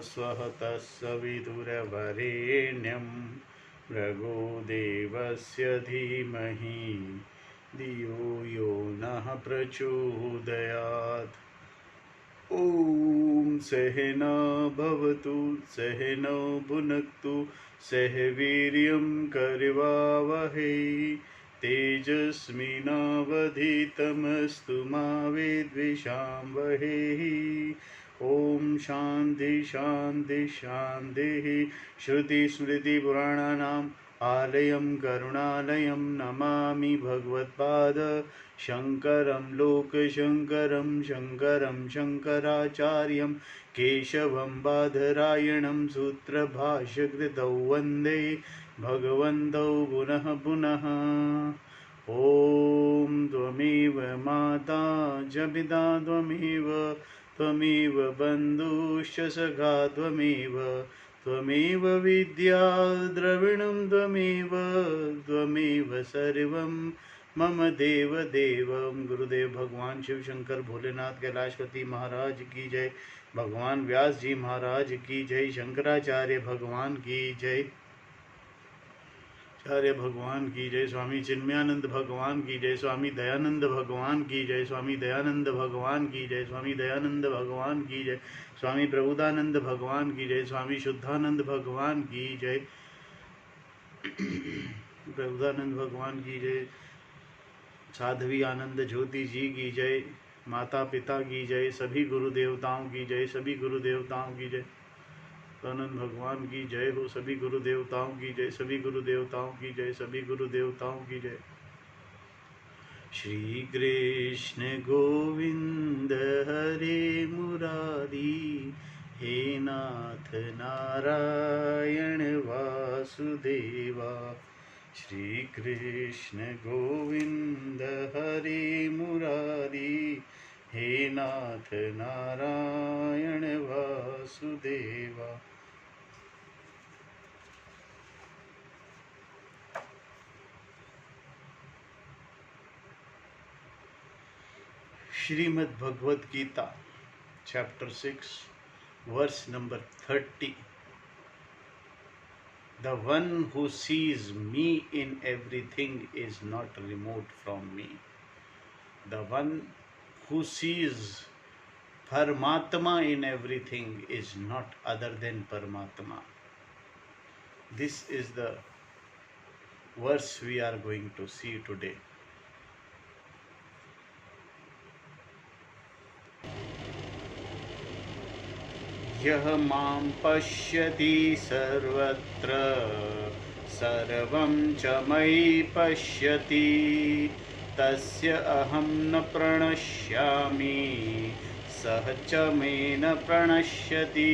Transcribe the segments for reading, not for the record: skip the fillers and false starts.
स्वः तत्सवितुर्वरेण्यं भृगो देवस्य धीमहि धियो यो नः प्रचोदयात्। ॐ सहना भवतु सहनौ भुनक्तु सह वीर्यं करवावहै तेजस्विनावधीतमस्तु मा विद्विषावहै। ॐ शान्ति शान्ति शान्तिः। श्रुतिस्मृतिपुराणानाम् आलयं करुणालयं नमामि भगवत्पाद शङ्करं लोकशङ्करं शङ्करं शङ्कराचार्यं केशवं बादरायणं सूत्रभाष्यकृतौ वन्दे भगवन्तौ पुनः पुनः। ॐ त्वमेव माता च पिता त्वमेव बन्धुश्च सखा त्वमेव विद्या द्रविणं त्वमेव सर्वं मम देव गुरुदेव भगवान शिव शंकर भोलेनाथ कैलाशपति महाराज की जय। भगवान व्यास जी महाराज की जय। शंकराचार्य भगवान की जय। आचार्य भगवान की जय। स्वामी चिन्मयानंद भगवान की जय। स्वामी दयानंद भगवान की जय। स्वामी दयानंद भगवान की जय। स्वामी दयानंद भगवान की जय। स्वामी प्रबुदानंद भगवान की जय। स्वामी शुद्धानंद भगवान की जय। प्रबुदानंद भगवान की जय। साध्वी आनंद ज्योति जी की जय। माता पिता की जय। सभी गुरु देवताओं की जय। सभी गुरु देवताओं की जय। आनंद भगवान की जय हो। सभी गुरु देवताओं की जय। सभी गुरु देवताओं की जय। सभी गुरु देवताओं की जय। श्री कृष्ण गोविंद हरे मुरारी हे नाथ नारायण वासुदेवा। श्री कृष्ण गोविंद हरे मुरारी हे नाथ Narayan Vasudeva. Shrimad Bhagavad Gita chapter 6 verse number 30। The one who sees me in everything is not remote from me. The one who sees Paramatma in everything is not other than Paramatma. This is the verse we are going to see today. यह मां पश्यति सर्वत्र सर्वं च मयि पश्यति तस्य अहं न प्रणश्यामि सः च मे न प्रणश्यति।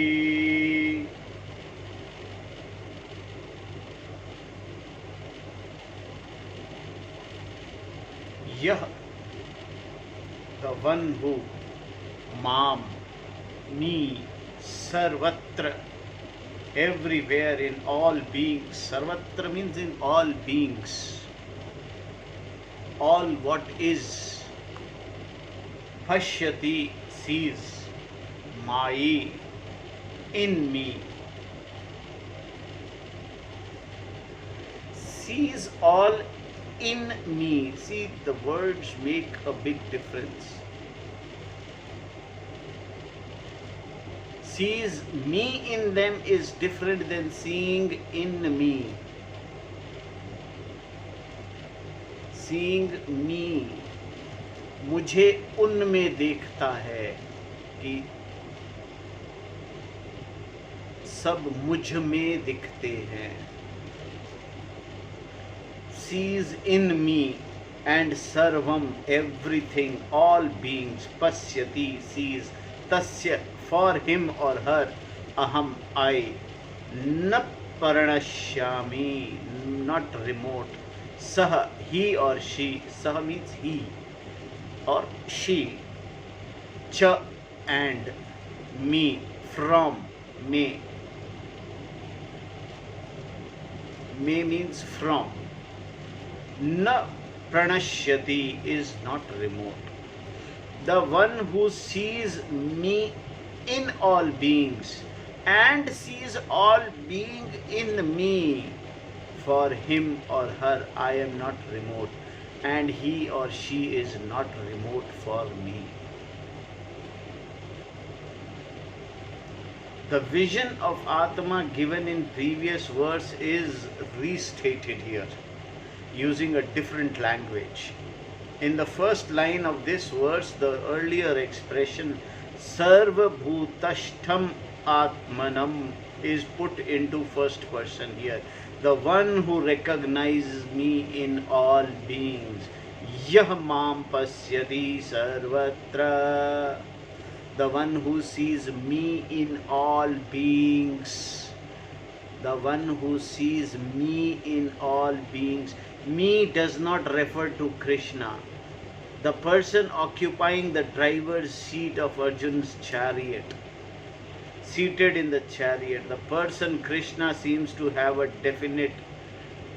यह the one who माम me सर्वत्र everywhere in all beings. Sarvatra means in all beings, all what is. Pashyati sees, Mayi in me. Sees all in me. See, the words make a big difference. Sees me in them is different than seeing in me. Seeing me, मुझे उनमें देखता है कि सब मुझ में दिखते हैं. Sees in me and sarvam, everything, all beings. Pasyati, sees. Tasya, for him or her. Aham, I. Na paranashyami, not remote. Saha, he or she. Saha means he or she. Cha, and. Me, from. Me. Me means from. Na pranashyati is not remote. The one who sees me in all beings, and sees all being in me. For him or her, I am not remote, and he or she is not remote for me. The vision of Atma given in previous verse is restated here using a different language. In the first line of this verse, the earlier expression Sarva Bhutashtham Atmanam is put into first person here. The one who recognizes me in all beings. Yah mam pasyati sarvatra. The one who sees me in all beings. The one who sees me in all beings. Me does not refer to Krishna. The person occupying the driver's seat of Arjun's chariot, seated in the chariot, the person Krishna seems to have a definite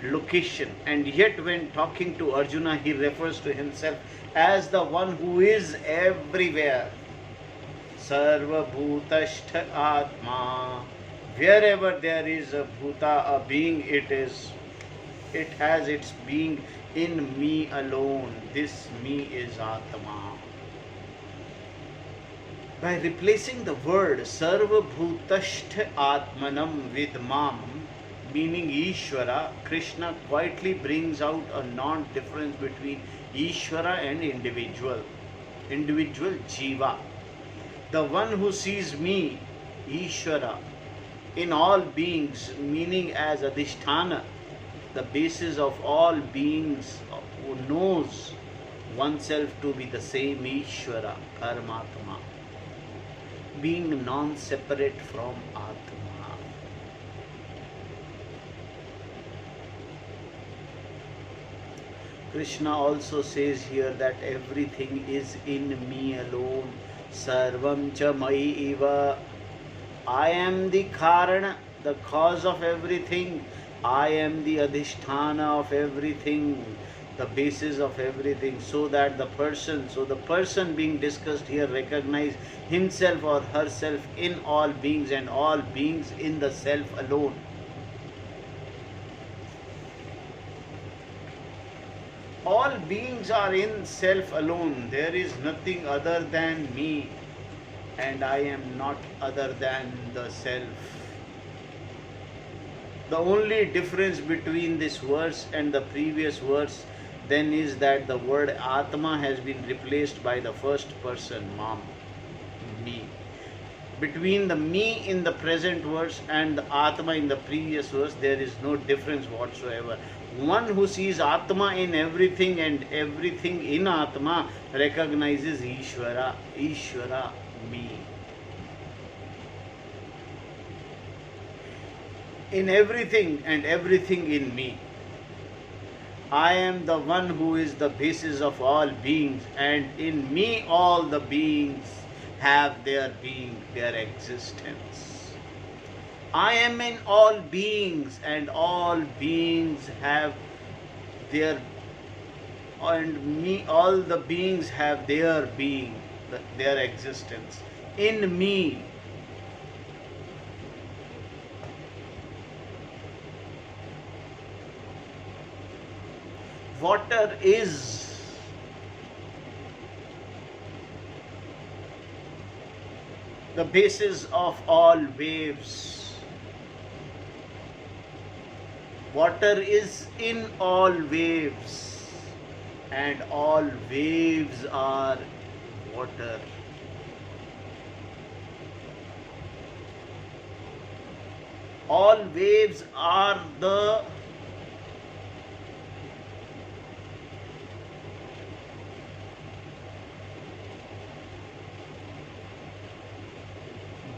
location, and yet when talking to Arjuna, he refers to himself as the one who is everywhere. Sarva Bhutashtha Atma. Wherever there is a Bhuta, a being, it has its being in me alone. This me is Atma. By replacing the word Sarva Bhutashtha Atmanam with Mam, meaning Ishvara, Krishna quietly brings out a non-difference between Ishvara and individual Jiva. The one who sees me, Ishvara, in all beings, meaning as Adhisthana, the basis of all beings, who knows oneself to be the same Ishvara, Paramatma, being non-separate from Atma. Krishna also says here that everything is in me alone. Sarvam cha mai eva. I am the Karana, the cause of everything. I am the Adhisthana of everything, the basis of everything. So the person being discussed here recognize himself or herself in all beings and all beings in the self alone. All beings are in self alone. There is nothing other than me, and I am not other than the self. The only difference between this verse and the previous verse then is that the word Atma has been replaced by the first person, Mam, me. Between the me in the present verse and the Atma in the previous verse, there is no difference whatsoever. One who sees Atma in everything and everything in Atma recognizes Ishvara, me. In everything and everything in me. I am the one who is the basis of all beings, and in me all the beings have their being, their existence. I am in all beings, and all beings have their, and me, all the beings have their being, their existence. In me, water is the basis of all waves. Water is in all waves, and all waves are water. All waves are the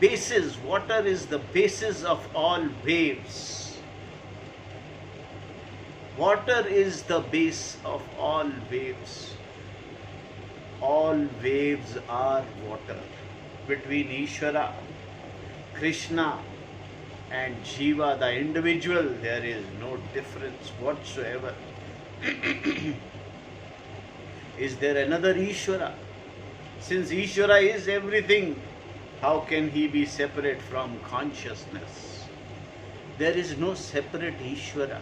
basis. Water is the basis of all waves. Water is the base of all waves. All waves are water. Between Ishvara, Krishna and Jiva, the individual, there is no difference whatsoever. Is there another Ishvara? Since Ishvara is everything, How can he be separate from consciousness? There is no separate Ishvara.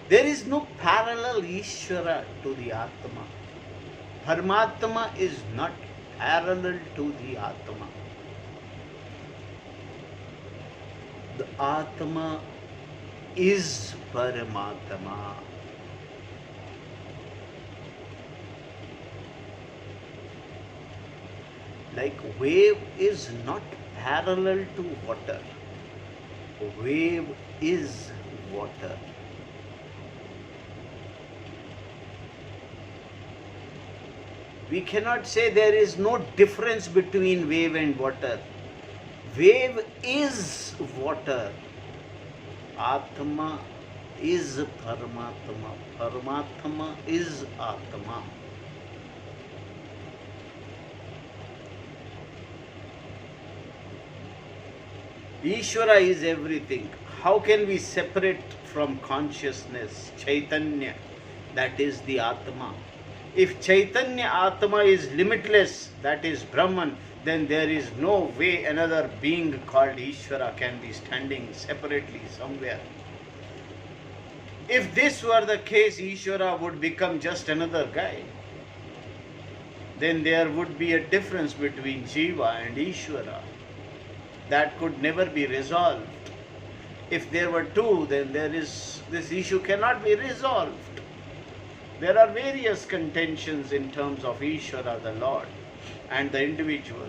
There is no parallel Ishvara to the Atma. Paramatma is not parallel to the Atma. The Atma is Paramatma. Like wave is not parallel to water. Wave is water. We cannot say there is no difference between wave and water. Wave is water. Atma is Paramatma. Paramatma is Atma. Ishvara is everything. How can we separate from consciousness, Chaitanya, that is the Atma? If Chaitanya Atma is limitless, that is Brahman, then there is no way another being called Ishvara can be standing separately somewhere. If this were the case, Ishvara would become just another guy. Then there would be a difference between Jiva and Ishvara. That could never be resolved. If there were two, then this issue cannot be resolved. There are various contentions in terms of Ishvara, the Lord, and the individual,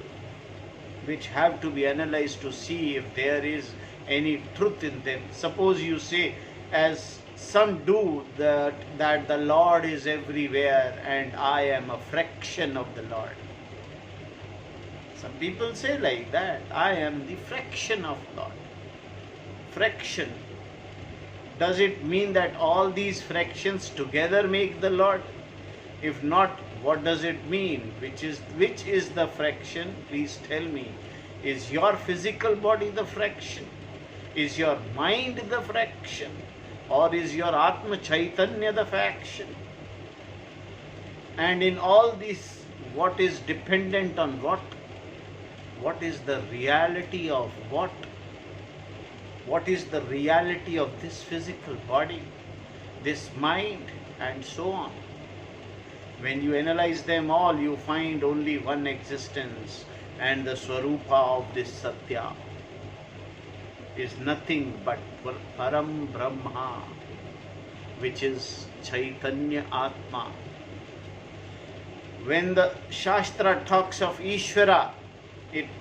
which have to be analyzed to see if there is any truth in them. Suppose you say, as some do, that the Lord is everywhere and I am a fraction of the Lord. Some people say like that, I am the fraction of Lord. Fraction. Does it mean that all these fractions together make the Lord? If not, what does it mean? Which is the fraction? Please tell me. Is your physical body the fraction? Is your mind the fraction? Or is your Atma Chaitanya the fraction? And in all this, what is dependent on what? What is the reality of what? What is the reality of this physical body, this mind, and so on? When you analyze them all, you find only one existence, and the Swarupa of this Satya is nothing but Param Brahma, which is Chaitanya Atma. When the Shastra talks of Ishvara,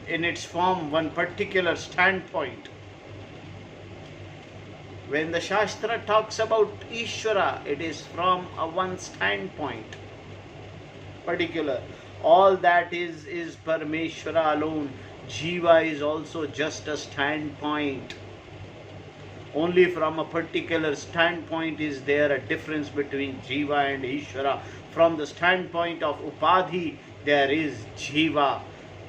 in its form, one particular standpoint. When the Shastra talks about Ishvara, it is from a one standpoint, particular. All that is Parameshvara alone. Jiva is also just a standpoint. Only from a particular standpoint is there a difference between Jiva and Ishvara. From the standpoint of Upadhi, there is Jiva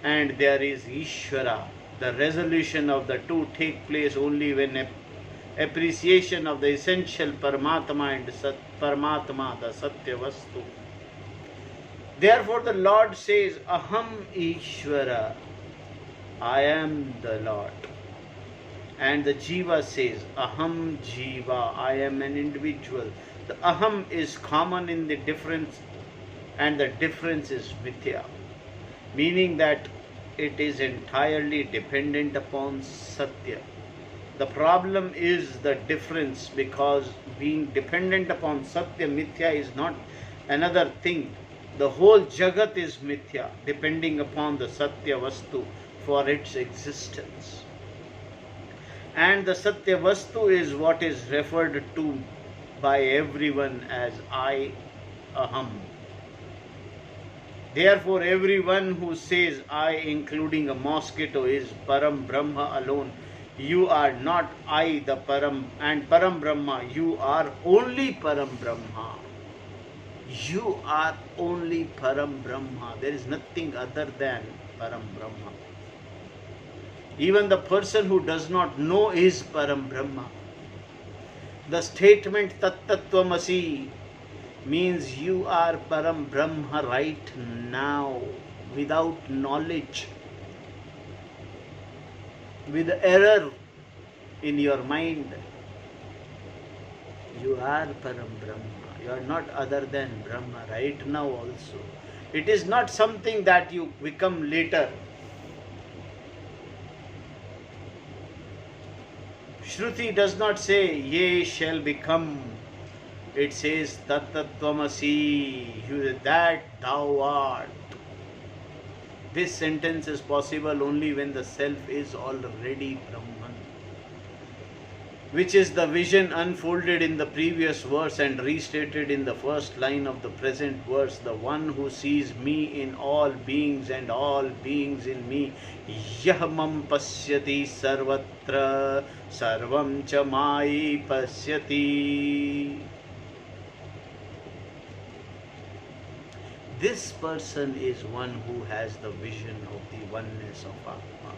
and there is Ishvara. The resolution of the two take place only when appreciation of the essential Paramatma and Paramatma, the Satya Vastu. Therefore the Lord says, Aham Ishvara, I am the Lord. And the Jiva says, Aham Jiva, I am an individual. The Aham is common in the difference, and the difference is Mithya, meaning that it is entirely dependent upon Satya. The problem is the difference, because being dependent upon Satya, Mithya is not another thing. The whole Jagat is Mithya, depending upon the Satya Vastu for its existence. And the Satya Vastu is what is referred to by everyone as I, Aham. Therefore, everyone who says I, including a mosquito, is Param Brahma alone. You are not I, the Param, and Param Brahma. You are only Param Brahma. You are only Param Brahma. There is nothing other than Param Brahma. Even the person who does not know is Param Brahma. The statement Tat Tattvamasi means you are Param Brahma right now. without knowledge, with error in your mind. You are Param Brahma. You are not other than Brahma right now also. It is not something that you become later. Shruti does not say, ye shall become. It says, tat tattvamasi, that thou art. This sentence is possible only when the self is already Brahman, which is the vision unfolded in the previous verse and restated in the first line of the present verse. The one who sees me in all beings and all beings in me. Yah mam pasyati sarvatra sarvam cha mai pasyati. This person is one who has the vision of the oneness of Atma.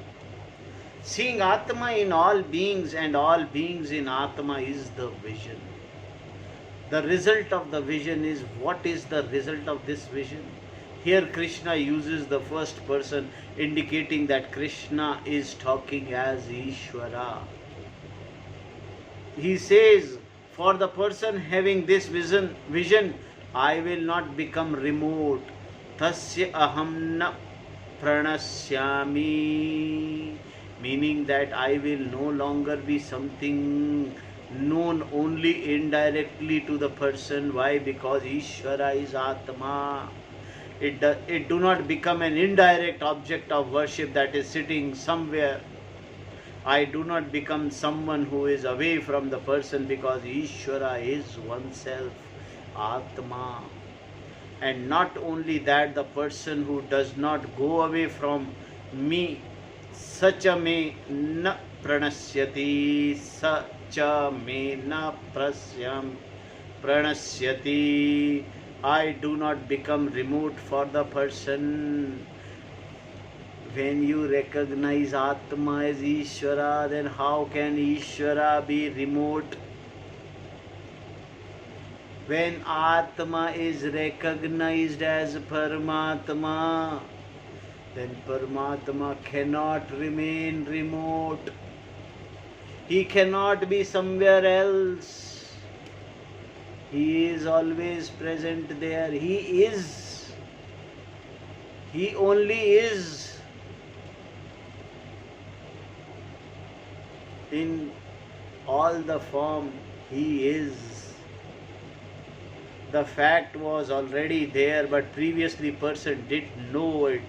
Seeing Atma in all beings and all beings in Atma is the vision. The result of the vision is, what is the result of this vision? Here Krishna uses the first person, indicating that Krishna is talking as Ishvara. He says, for the person having this vision, I will not become remote. Tasya aham na pranasyami. Meaning that I will no longer be something known only indirectly to the person. Why? Because Ishvara is Atma. It do not become an indirect object of worship that is sitting somewhere. I do not become someone who is away from the person, because Ishvara is oneself, Atma. And not only that, the person who does not go away from me, sacha me na pranasyati, sacha me na pranasyati. I do not become remote for the person. When you recognize Atma as Ishvara, then how can Ishvara be remote? When Atma is recognized as Paramatma, then Paramatma cannot remain remote. He cannot be somewhere else. He is always present there. He is. He only is. In all the form, he is. The fact was already there, but previously person didn't know it.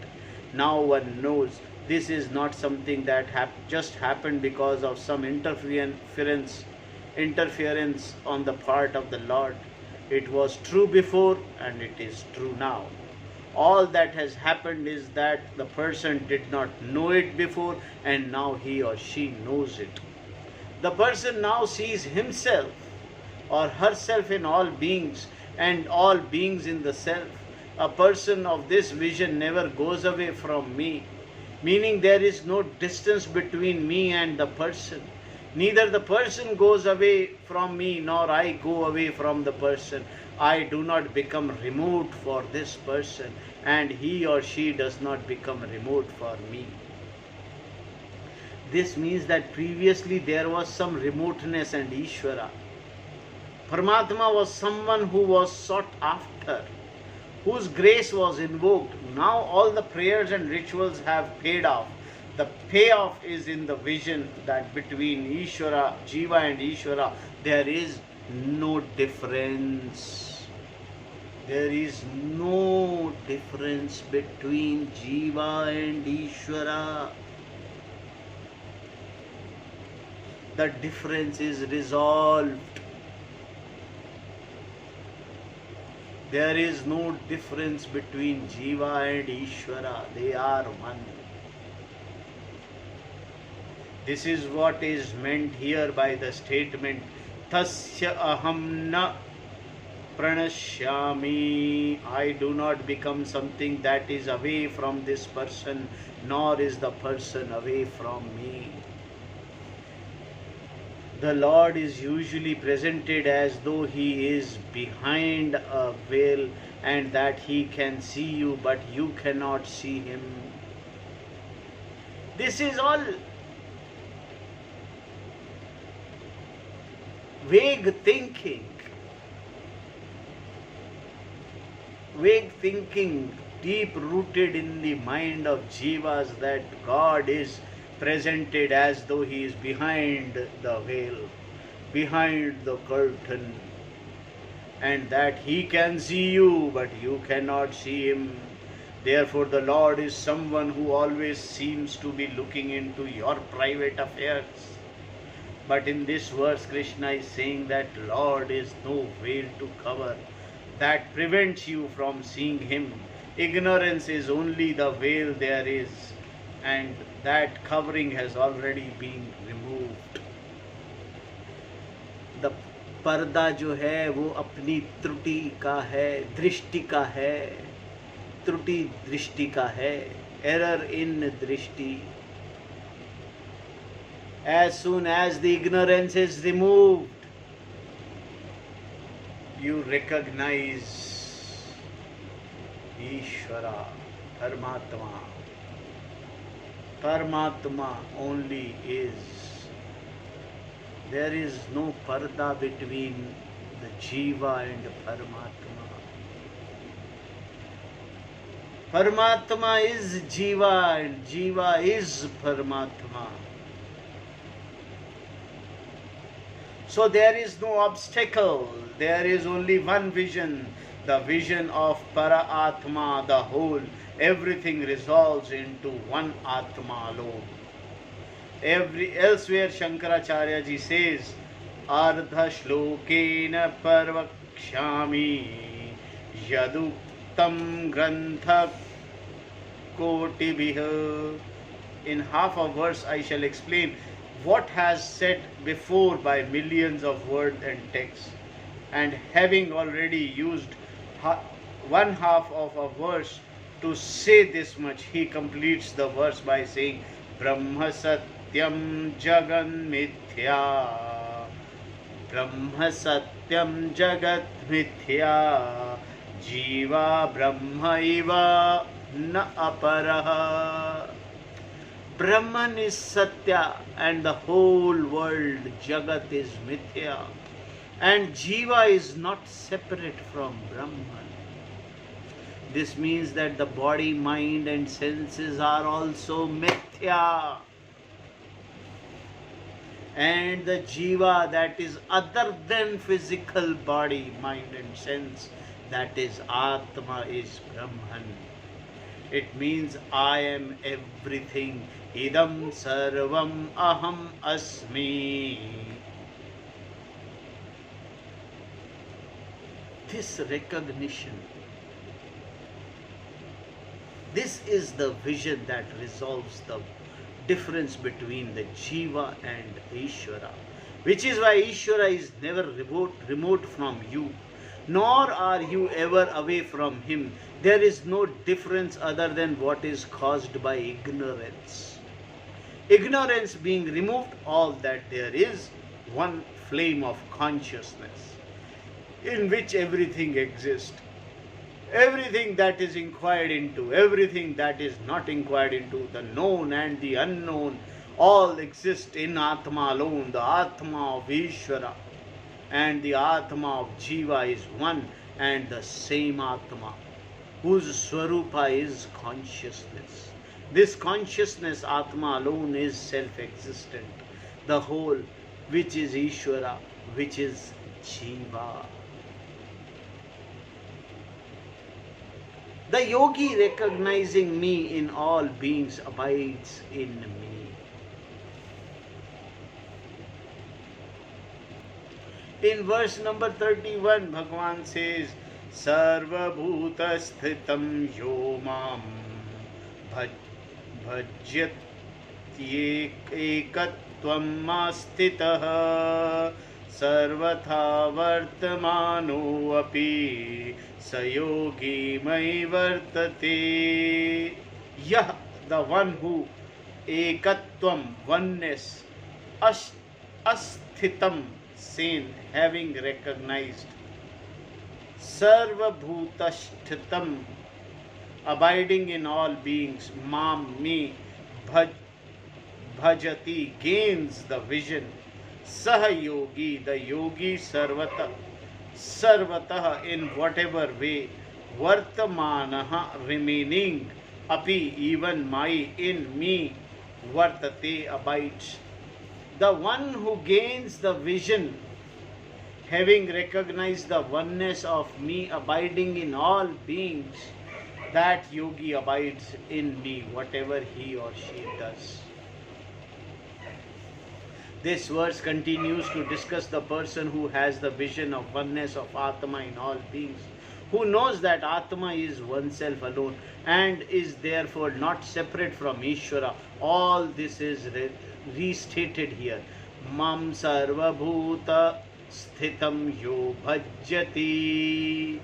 Now one knows. This is not something that just happened because of some interference on the part of the Lord. It was true before and it is true now. All that has happened is that the person did not know it before, and now he or she knows it. The person now sees himself or herself in all beings and all beings in the self. A person of this vision never goes away from me, meaning there is no distance between me and the person. Neither the person goes away from me nor I go away from the person. I do not become remote for this person, and he or she does not become remote for me. This means that previously there was some remoteness and Ishvara. Paramatma was someone who was sought after, whose grace was invoked. Now all the prayers and rituals have paid off. The payoff is in the vision that between Ishvara, Jiva and Ishvara, there is no difference. There is no difference between Jiva and Ishvara. The difference is resolved. There is no difference between Jiva and Ishvara. They are one. This is what is meant here by the statement, Tasya aham na pranashyami. I do not become something that is away from this person, nor is the person away from me. The Lord is usually presented as though he is behind a veil, and that he can see you but you cannot see him. This is all vague thinking. Vague thinking deep rooted in the mind of jivas, that God is presented as though he is behind the veil, behind the curtain, and that he can see you but you cannot see him. Therefore, the Lord is someone who always seems to be looking into your private affairs. But in this verse, Krishna is saying that Lord is no veil to cover that prevents you from seeing him. Ignorance is only the veil there is, and that covering has already been removed. The पर्दा जो है वो अपनी त्रुटि का है, दृष्टि का है, त्रुटि दृष्टि का है, error in दृष्टि. As soon as the ignorance is removed, you recognize Ishvara, Paramatma. Paramatma only is. There is no parda between the Jiva and Paramatma. Paramatma is Jiva and Jiva is Paramatma. So there is no obstacle, there is only one vision, the vision of Para-Atma, the whole. Everything resolves into one Atma alone. Elsewhere Shankaracharya ji says, Ardha shlokena parvakshami yaduktam grantha kotibih. In half a verse I shall explain what has said before by millions of words and texts, and having already used one half of a verse to say this much, he completes the verse by saying Brahma Satyam Jagat Mithya, Brahma Satyam Jagat Mithya, Jiva Brahma Iva Na Aparaha. Brahman is Satya and the whole world, Jagat, is Mithya. And Jiva is not separate from Brahman. This means that the body, mind and senses are also Mithya. And the Jiva, that is other than physical body, mind and sense, that is Atma, is Brahman. It means I am everything. Idam sarvam aham asmi. This recognition, this is the vision that resolves the difference between the Jiva and Ishvara. Which is why Ishvara is never remote from you, nor are you ever away from him. There is no difference other than what is caused by ignorance. Ignorance being removed, all that there is one flame of consciousness in which everything exists. Everything that is inquired into, everything that is not inquired into, the known and the unknown, all exist in Atma alone. The Atma of Ishvara and the Atma of Jiva is one and the same Atma, whose Swarupa is consciousness. This consciousness, Atma alone, is self-existent. The whole, which is Ishvara, which is Jiva. The yogi, recognizing me in all beings, abides in me. In verse number 31, Bhagavan says, Sarva bhuta sthitam yo mam bhajyat ekatvam mastitah sarvatha vartamano api sayogi mai vartate. Yah, the one who, ekatvam, oneness, asthitam, sane, having recognized, sarvabhutashthitam, abiding in all beings, mam, me, bhajati, gains the vision, sah yogi, the yogi, sarvatah, in whatever way, vartamanaha, remaining, api, even my, in me, vartate, abides. The one who gains the vision, having recognized the oneness of me abiding in all beings, that yogi abides in me, whatever he or she does. This verse continues to discuss the person who has the vision of oneness of Atma in all beings, who knows that Atma is oneself alone and is therefore not separate from Ishvara. All this is restated here. Mam sarva bhuta sthitam yo bhajyati.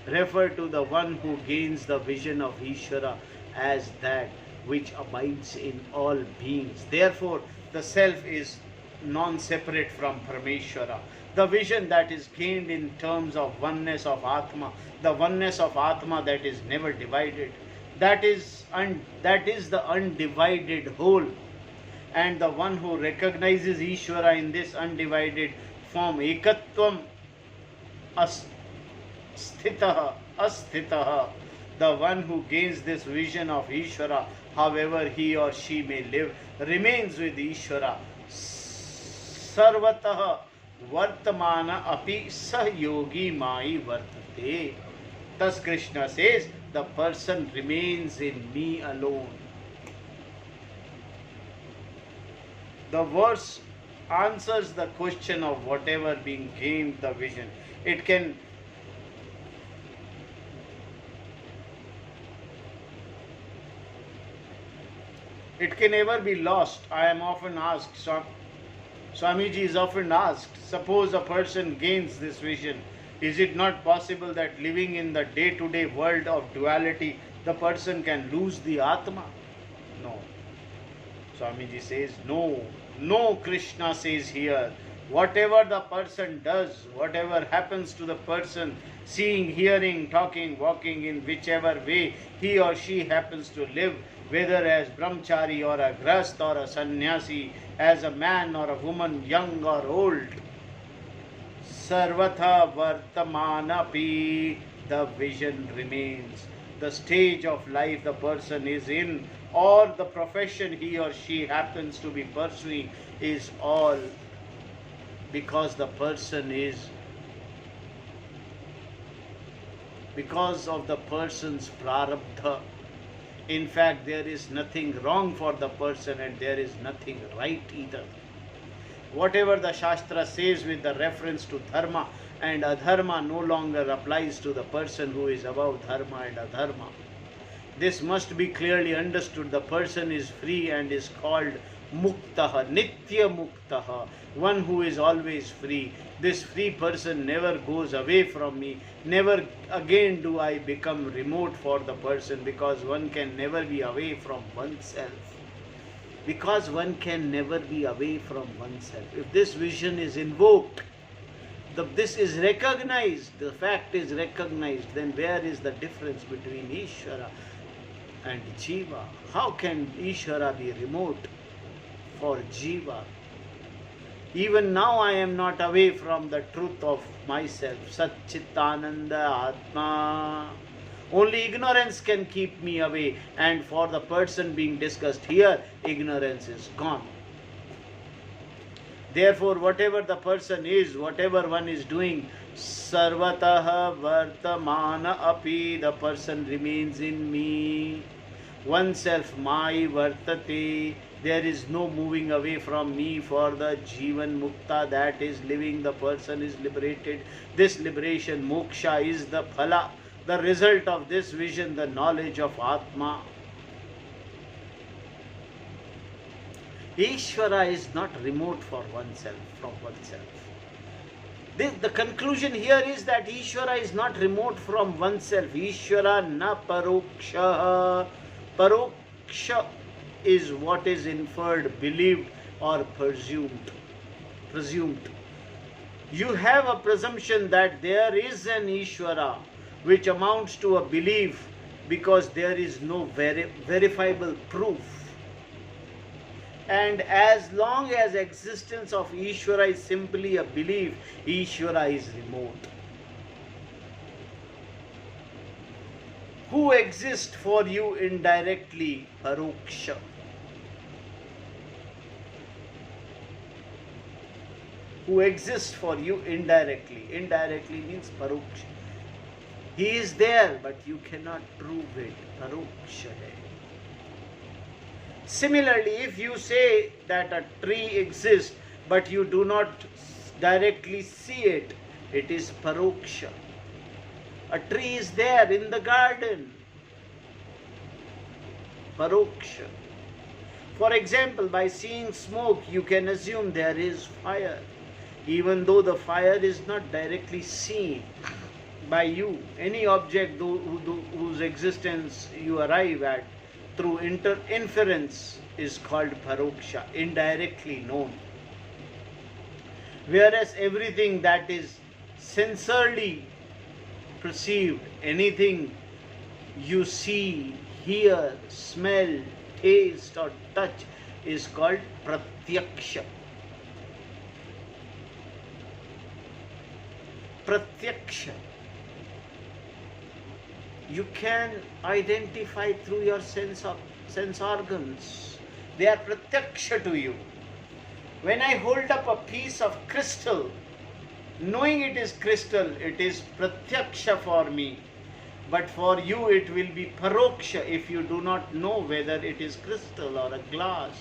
Refer to the one who gains the vision of Ishvara as that which abides in all beings. Therefore, the self is non-separate from Parameshwara. The vision that is gained in terms of oneness of Atma, the oneness of Atma that is never divided, that is the undivided whole. And the one who recognizes Ishvara in this undivided form, Ekatvam asthitaha, the one who gains this vision of Ishvara, however he or she may live, remains with Ishvara. Sarvatah vartamana api sahyogi mai vartate. Thus Krishna says, the person remains in me alone. The verse answers the question of whatever being gained the vision. It can never be lost. I am often asked, Swamiji is often asked, suppose a person gains this vision, is it not possible that living in the day-to-day world of duality, the person can lose the Atma? No. Swamiji says, no. No, Krishna says here. Whatever the person does, whatever happens to the person, seeing, hearing, talking, walking, in whichever way he or she happens to live, whether as brahmachari or a grahast or a sannyasi, as a man or a woman, young or old, sarvatha vartamanapi, the vision remains. The stage of life the person is in, or the profession he or she happens to be pursuing, is all because the person is, because of the person's prarabdha. In fact, there is nothing wrong for the person and there is nothing right either. Whatever the Shastra says with the reference to dharma and adharma no longer applies to the person who is above dharma and adharma. This must be clearly understood. The person is free and is called muktaha, nitya muktaha, one who is always free. This free person never goes away from me. Never again do I become remote for the person, because one can never be away from oneself. Because one can never be away from oneself. If this vision is invoked, this is recognized, the fact is recognized, then where is the difference between Ishvara and Jiva? How can Ishvara be remote for Jiva? Even now I am not away from the truth of myself. Satchitananda Atma. Only ignorance can keep me away, and for the person being discussed here, ignorance is gone. Therefore, whatever the person is, whatever one is doing, sarvataha vartamana api, the person remains in me. Oneself, my vartate, there is no moving away from me. For the Jivan Mukta, that is living, the person is liberated. This liberation, moksha, is the phala, the result of this vision, the knowledge of Atma. Ishvara is not remote for oneself, from oneself. The conclusion here is that Ishvara is not remote from oneself. Ishvara na paroksha. Paroksha is what is inferred, believed or presumed. You have a presumption that there is an Ishvara, which amounts to a belief because there is no verifiable proof. And as long as existence of Ishvara is simply a belief, Ishvara is remote. Who exists for you indirectly? Paroksha. Who exists for you indirectly? Indirectly means paroksha. He is there, but you cannot prove it. Paroksha hai. Similarly, if you say that a tree exists, but you do not directly see it, it is paroksha. A tree is there in the garden. Paroksha. For example, by seeing smoke, you can assume there is fire, even though the fire is not directly seen by you. Any object whose existence you arrive at through inference is called paroksha, indirectly known. Whereas everything that is sensorily perceived, anything you see, hear, smell, taste or touch is called pratyaksha. Pratyaksha. You can identify through your sense organs. They are pratyaksha to you. When I hold up a piece of crystal, knowing it is crystal, it is pratyaksha for me. But for you it will be paroksha if you do not know whether it is crystal or a glass.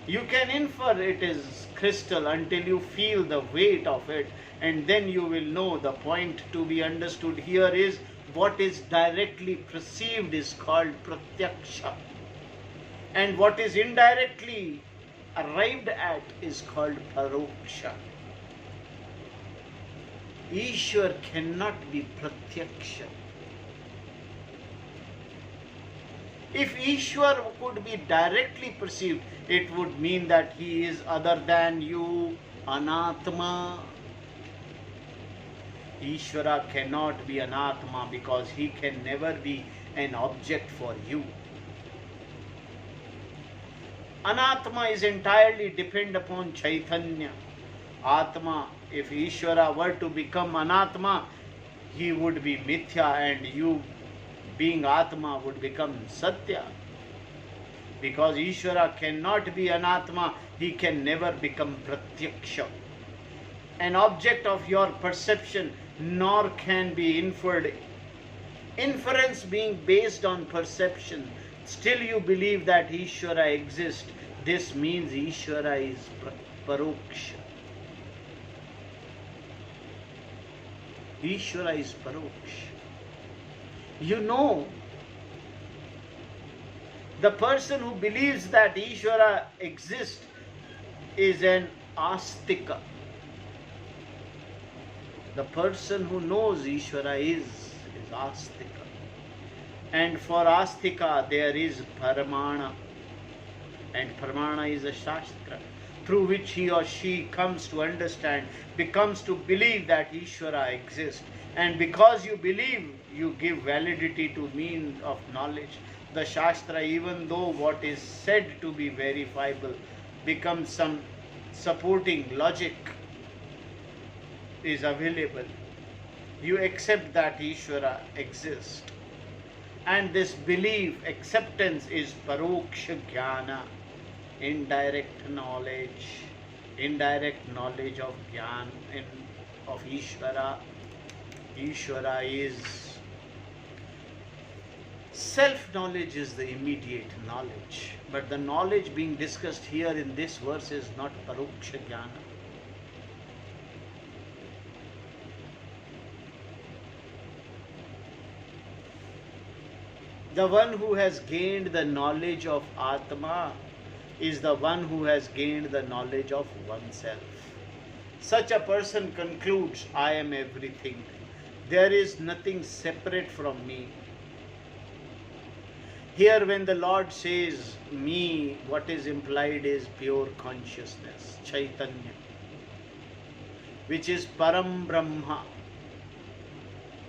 You can infer it is crystal until you feel the weight of it, and then you will know. The point to be understood here is what is directly perceived is called pratyaksha, and what is indirectly arrived at is called paroksha. Ishwar cannot be pratyaksha. If Ishwar could be directly perceived, it would mean that he is other than you, anatma. Ishvara cannot be anatma because he can never be an object for you. Anatma is entirely depend upon Chaitanya. Atma, if Ishvara were to become anatma, he would be mithya, and you being atma would become satya. Because Ishvara cannot be anatma, he can never become pratyaksha, an object of your perception, nor can be inferred. Inference being based on perception, still you believe that Ishvara exists. This means Ishvara is paroksha. Ishvara is paroksha. You know, the person who believes that Ishvara exists is an astika. The person who knows Ishvara is astika. And for astika there is pramana. And pramana is a shastra through which he or she comes to understand, becomes to believe that Ishvara exists. And because you believe, you give validity to means of knowledge. The shastra, even though what is said to be verifiable, becomes some supporting logic is available. You accept that Ishvara exists. And this belief, acceptance is paroksha jnana, indirect knowledge of jnana, of Ishvara. Ishvara is self-knowledge, is the immediate knowledge. But the knowledge being discussed here in this verse is not paroksha jnana. The one who has gained the knowledge of Atma is the one who has gained the knowledge of oneself. Such a person concludes, I am everything. There is nothing separate from me. Here when the Lord says me, what is implied is pure consciousness, Chaitanya, which is Param Brahma,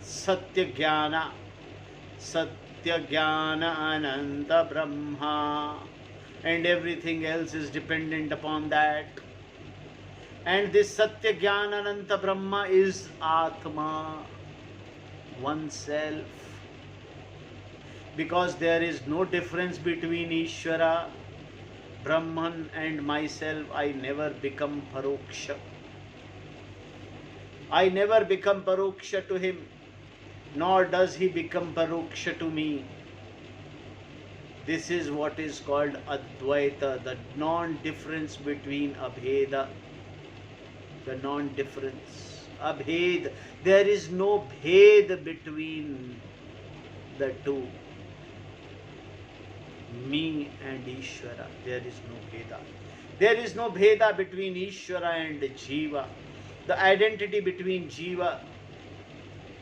Satya Jnana, Satya Jnana Ananta Brahma, and everything else is dependent upon that. And this Satya Jnana Ananta Brahma is Atma, oneself. Because there is no difference between Ishvara, Brahman and myself, I never become Paroksha. I never become Paroksha to him, nor does he become Paroksha to me. This is what is called Advaita, the non-difference between Abheda. The non-difference. Abhed. There is no bhed between the two. Me and Ishvara. There is no bheda. There is no bheda between Ishvara and Jiva. The identity between Jiva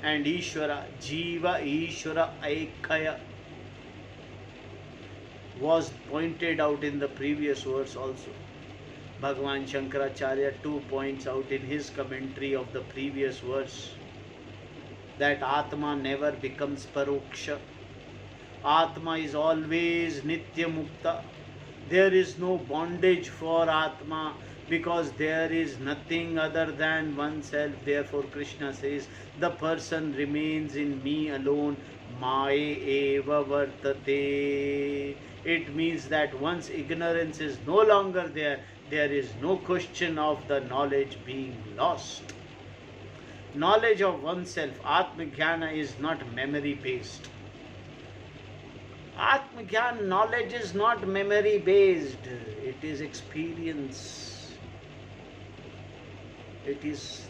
and Ishvara, Jiva Ishvara Aikaya, was pointed out in the previous verse also. Bhagavan Shankaracharya too points out in his commentary of the previous verse that Atma never becomes Paroksha. Atma is always Nitya Mukta. There is no bondage for Atma because there is nothing other than oneself. Therefore Krishna says, the person remains in me alone. Mae eva vartate. It means that once ignorance is no longer there, there is no question of the knowledge being lost. Knowledge of oneself, Atma Jnana, is not memory based. Atma Jnana, knowledge is not memory based. It is experience. It is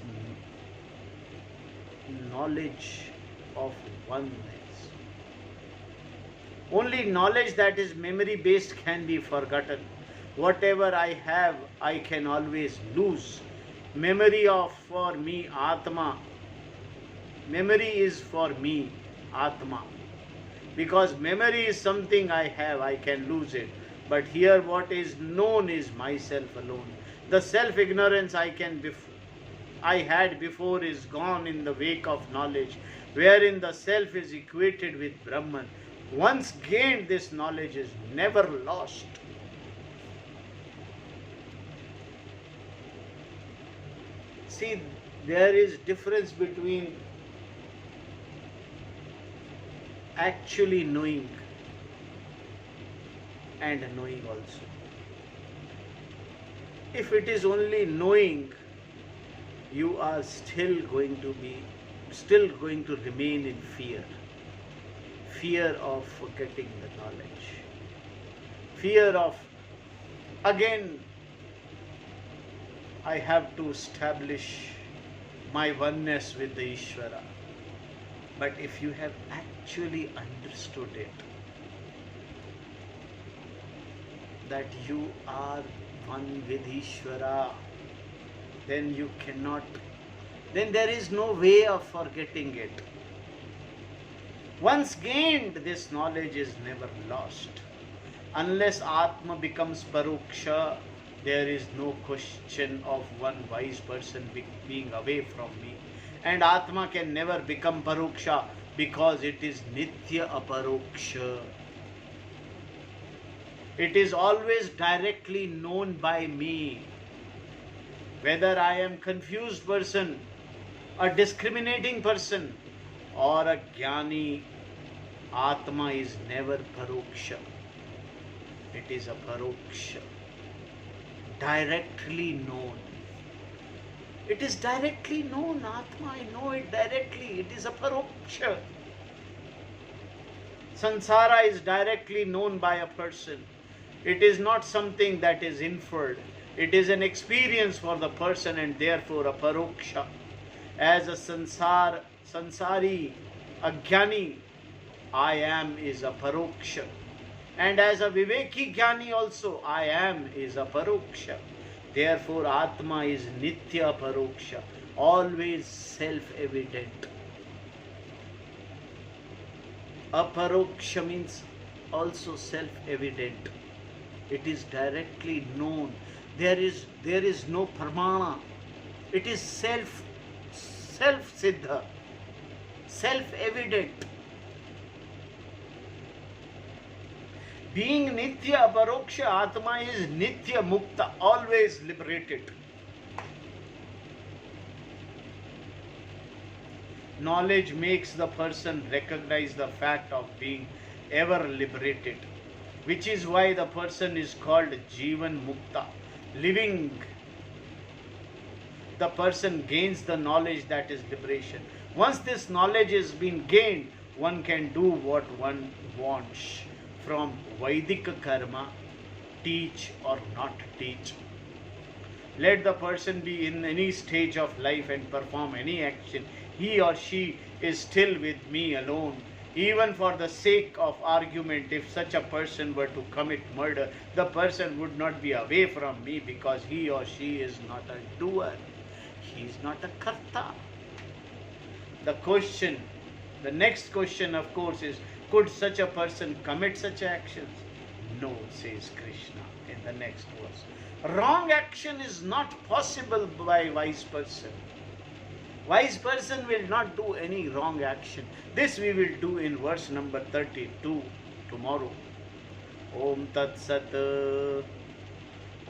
knowledge of oneness. Only knowledge that is memory based can be forgotten. Whatever I have, I can always lose. Memory of for me, Atma. Memory is for me, Atma. Because memory is something I have, I can lose it. But here what is known is myself alone. The self-ignorance I had before is gone in the wake of knowledge, wherein the self is equated with Brahman. Once gained, this knowledge is never lost. See, there is difference between actually knowing and knowing also. If it is only knowing, you are still going to remain in fear. Fear of forgetting the knowledge. Fear of, again, I have to establish my oneness with the Ishvara. But if you have actually understood it, that you are one with Ishvara, then you cannot, then there is no way of forgetting it. Once gained, this knowledge is never lost. Unless Atma becomes Paroksha, there is no question of one wise person being away from me. And Atma can never become Paroksha because it is Nitya Aparoksha. It is always directly known by me. Whether I am confused person, a discriminating person, or a Jnani, Atma is never Paroksha. It is a Paroksha. Directly known. It is directly known, Atma, I know it directly. It is a Paroksha. Sansara is directly known by a person. It is not something that is inferred. It is an experience for the person and therefore a Paroksha. As a Sansari, a Jnani, I am is a Paroksha. And as a Viveki Jnani also, I am is a Paroksha. Therefore, Atma is Nitya Paroksha, always self-evident. Aparoksha means also self-evident. It is directly known. There is no pramana. It is self-siddha, self-evident. Being Nitya Aparoksha Atma is Nitya Mukta, always liberated. Knowledge makes the person recognize the fact of being ever liberated, which is why the person is called Jivan Mukta. Living, the person gains the knowledge that is liberation. Once this knowledge has been gained, one can do what one wants. From Vaidika karma, teach or not teach. Let the person be in any stage of life and perform any action, he or she is still with me alone. Even for the sake of argument, if such a person were to commit murder, the person would not be away from me because he or she is not a doer. He is not a karta. The next question, of course, is, could such a person commit such actions? No, says Krishna in the next verse. Wrong action is not possible by wise person. Wise person will not do any wrong action. This we will do in verse number 32 tomorrow. Om Tat Sat.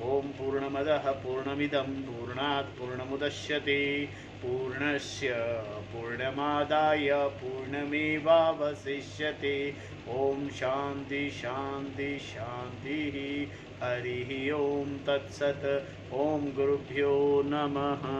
Om Purnamadaha Purnamidam Purnat Purnamudashyate Purnasya Purnamadaya Purnameva Vasishyate. Om Shanti Shanti Shanti. Harihi Om Tat Sat. Om Gurubhyo Namaha.